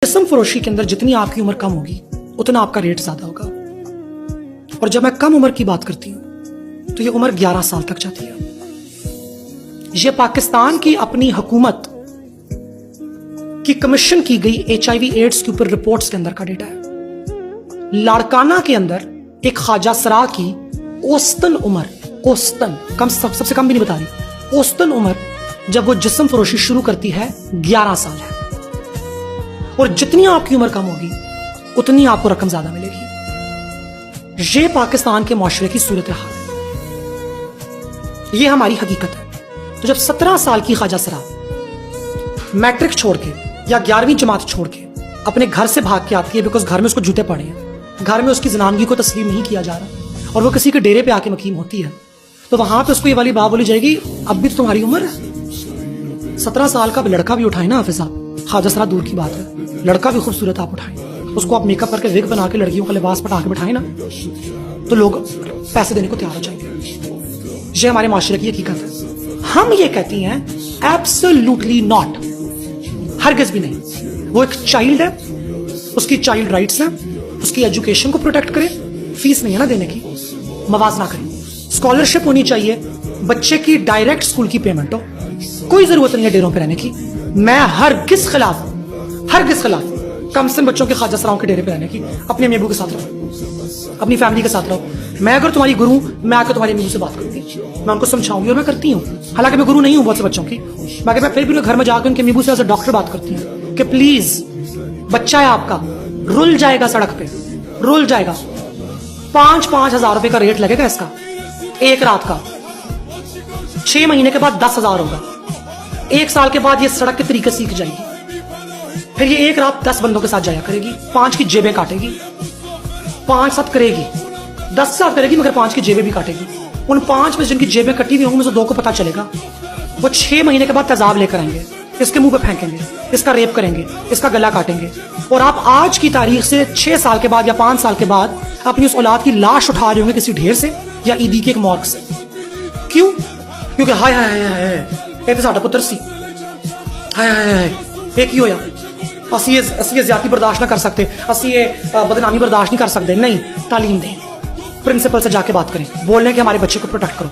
जिस्म फरोशी के अंदर जितनी आपकी उम्र कम होगी उतना आपका रेट ज्यादा होगा। और जब मैं कम उम्र की बात करती हूं तो ये उम्र 11 साल तक जाती है। ये पाकिस्तान की अपनी हुकूमत की कमीशन की गई HIV एड्स के ऊपर रिपोर्ट्स के अंदर का डेटा है। लाड़काना के अंदर एक ख्वाजा सरा की औसतन उम्र, औसतन कम, सबसे कम भी नहीं बता रही, औसतन उम्र जब वो जिस्म फरोशी शुरू करती है 11 साल है। और जितनी आपकी उम्र कम होगी उतनी आपको रकम ज्यादा मिलेगी। ये पाकिस्तान के माशरे की सूरत हाल है, ये हमारी हकीकत है। तो जब 17 साल की ख्वाजा सरा मैट्रिक छोड़ के या 11वीं जमात छोड़ के अपने घर से भाग के आती है, बिकॉज घर में उसको जूते पड़े हैं, घर में उसकी जनानगी को तस्लीम नहीं किया जा रहा और वो किसी के डेरे पे आके मकीम होती है, तो वहां पे उसको ये वाली बात बोली जाएगी, अब भी तो तुम्हारी उम्र है। 17 साल का लड़का भी उठाए ना हाफिज साहब, ख्वाजा सरा दूर की बात है, लड़का भी खूबसूरत आप उठाएं, उसको आप मेकअप करके विग बना के लड़कियों का लिबास पटा के बिठाएं ना, तो लोग पैसे देने को तैयार हो जाएंगे। ये हमारे माशरे की हकीकत है। हम ये कहती हैं एब्सोल्युटली नॉट, हरगिज़ भी नहीं। वो एक चाइल्ड है, उसकी चाइल्ड राइट्स हैं, उसकी एजुकेशन को प्रोटेक्ट करें, फीस नहीं है ना देने की, मवाजना करें, स्कॉलरशिप होनी चाहिए, बच्चे की डायरेक्ट स्कूल की पेमेंट हो, कोई जरूरत नहीं है डेरों पे रहने की। मैं हरगिज़ खिलाफ कम से कम बच्चों के ख्वाजा सराओं के डेरे पे रहने की। अपने अम्मी अबू के साथ रहो, अपनी फैमिली के साथ रहो। मैं अगर तुम्हारी गुरु, मैं आकर तुम्हारी अम्मी से बात करती, मैं उनको समझाऊंगी और मैं करती हूँ। हालांकि मैं गुरु नहीं हूँ बहुत से बच्चों की, मगर मैं फिर भी घर में जाकर उनके अम्मी से एज अ डॉक्टर बात करती हूँ कि प्लीज बच्चा है आपका, रुल जाएगा सड़क पे, रुल जाएगा, 5-5 हजार रुपए का रेट लगेगा इसका एक रात का, 6 महीने के बाद 10,000 होगा, 1 साल के बाद ये सड़क के तरीके सीख जाएगी, फिर ये एक रात 10 बंदों के साथ जाया करेगी, 5 की जेबें काटेगी, 5 साथ करेगी, 10 साथ करेगी मगर 5 की जेबें भी काटेगी। उन 5 में जिनकी जेबें कटी हुई होंगी, 2 को पता चलेगा, वो 6 महीने के बाद तेजाब लेकर आएंगे, इसके मुंह पे फेंकेंगे, इसका रेप करेंगे, इसका गला काटेंगे। और आप आज की तारीख से 6 साल के बाद या 5 साल के बाद अपनी उस औलाद की लाश उठा रहे होंगे किसी ढेर से या ईदी के एक मॉर्ग से। क्यों? क्योंकि हाय हाय हाय हाय ये तो साडा पुत्र सी, हाय हाय हाय एक ही होया, असी ये ज्यादती बर्दाश्त ना कर सकते, असी ये बदनामी बर्दाश्त नहीं कर सकते। नहीं, तालीम दें, प्रिंसिपल से जाके बात करें, बोलने कि हमारे बच्चे को प्रोटेक्ट करो,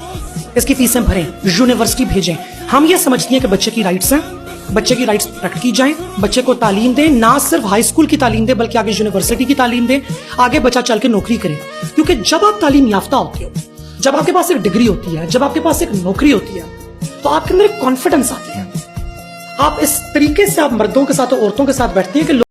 इसकी फीसें भरें, यूनिवर्सिटी भेजें। हम ये समझती हैं कि बच्चे की राइट्स हैं, बच्चे की राइट्स प्रोटेक्ट की जाएं, बच्चे को तालीम दें, ना सिर्फ हाई स्कूल की तालीम दें बल्कि आगे यूनिवर्सिटी की तालीम दें, आगे बच्चा चल के नौकरी करे। क्योंकि जब आप तालीम याफ्ता होते हो, जब आपके पास एक डिग्री होती है, जब आपके पास एक नौकरी होती है, तो आपके अंदर एक कॉन्फिडेंस आती है। आप इस तरीके से आप मर्दों के साथ और औरतों के साथ बैठती हैं कि